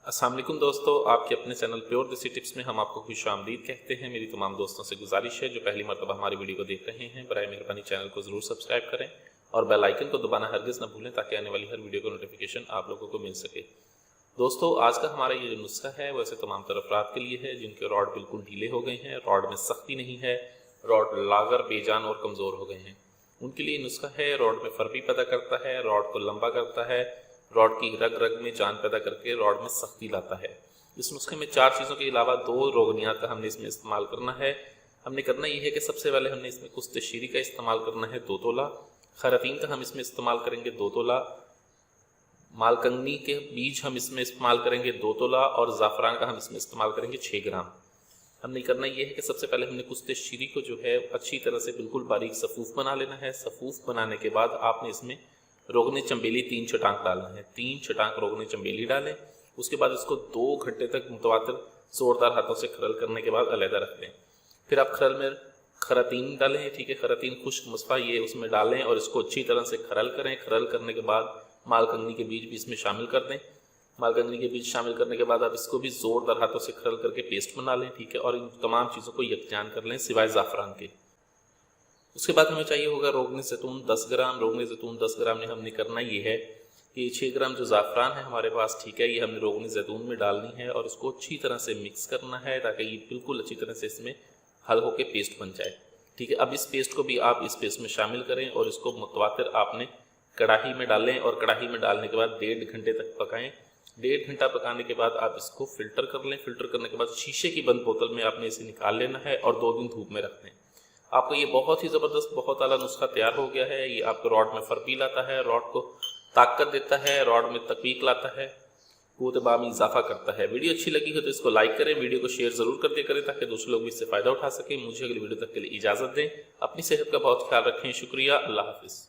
अस्सलाम वालेकुम दोस्तों, आपके अपने चैनल प्योर देसी टिप्स में हम आपको खुशामदीद कहते हैं। मेरी तमाम दोस्तों से गुजारिश है जो पहली मरतबा हमारी वीडियो को देख रहे हैं, बराए मेहरबानी चैनल को ज़रूर सब्सक्राइब करें और बेल आइकन को दबाना हरगिज़ न भूलें ताकि आने वाली हर वीडियो का नोटिफिकेशन आप लोगों को मिल सके। दोस्तों, आज का हमारा ये जो नुस्खा है वैसे तमाम तर अफराद के लिए है जिनके रॉड बिल्कुल ढीले हो गए हैं, रॉड में सख्ती नहीं है, रॉड लागर बेजान और कमज़ोर हो गए हैं। उनके लिए नुस्खा है, रॉड में फर्बी पैदा करता है, रॉड को लंबा करता है, रॉड की रग रग में जान पैदा करके रॉड में सख्ती लाता है। इस नुस्खे में 4 चीज़ों के अलावा 2 रोगनियात का हमने इसमें इस्तेमाल करना है। हमने करना ये है कि सबसे पहले हमने इसमें कुश्त शीरी का इस्तेमाल करना है 2 तोला, खरातीन का हम इसमें इस्तेमाल करेंगे 2 तोला, मालकंगनी के बीज हम इसमें इस्तेमाल करेंगे 2 तोला और ज़ाफ़रान का हम इसमें इस्तेमाल करेंगे 6 ग्राम। हमने करना ये है कि सबसे पहले हमने कुश्त शीरी को जो है अच्छी तरह से बिल्कुल बारीक सफ़ूफ बना लेना है। सफ़ूफ बनाने के बाद आपने इसमें रोगने चंबेली 3 छटांक डालना है। 3 छटांक रोगने चंबेली डालें। उसके बाद इसको 2 घंटे तक मुतवातिर जोरदार हाथों से खरल करने के बाद अलहदा रख दें। फिर आप खरल में खरातीन डालें, ठीक है, खरातीन खुश्क मुसफ़ा ये उसमें डालें और इसको अच्छी तरह से खरल करें। खरल करने के बाद मालकंगनी के बीज भी इसमें शामिल कर दें। मालकंगनी के बीज शामिल करने के बाद आप इसको भी ज़ोरदार हाथों से खरल करके पेस्ट बना लें, ठीक है, और इन तमाम चीज़ों को यकजान कर लें सिवाय ज़ाफ़रान के। उसके बाद हमें चाहिए होगा रोगने ज़ैतून 10 ग्राम। रोगने ज़ैतून 10 ग्राम में हमने करना ये है कि 6 ग्राम जो ज़ाफ़रान है हमारे पास, ठीक है, ये हमने रोगने ज़ैतून में डालनी है और इसको अच्छी तरह से मिक्स करना है ताकि ये बिल्कुल अच्छी तरह से इसमें हल होकर पेस्ट बन जाए, ठीक है। अब इस पेस्ट को भी आप इस पेस्ट में शामिल करें और इसको मुतवातिर आपने कढ़ाई में डालें और कढ़ाई में डालने के बाद 1.5 घंटे तक पकाएं। 1.5 घंटा पकाने के बाद आप इसको फ़िल्टर कर लें। फ़िल्टर करने के बाद शीशे की बंद बोतल में आपने इसे निकाल लेना है और 2 दिन धूप में रख दें। आपको ये बहुत ही ज़बरदस्त, बहुत आला नुस्खा तैयार हो गया है। ये आपको रॉड में फर्बी लाता है, रॉड को ताकत देता है, रॉड में तकवीक लाता है, क़ुव्वत बाम में इजाफा करता है। वीडियो अच्छी लगी हो तो इसको लाइक करें, वीडियो को शेयर ज़रूर कर दिया करें ताकि दूसरे लोग भी इससे फ़ायदा उठा सकें। मुझे अगली वीडियो तक के लिए इजाज़त दें। अपनी सेहत का बहुत ख्याल रखें। शुक्रिया। अल्लाह हाफ़िज़।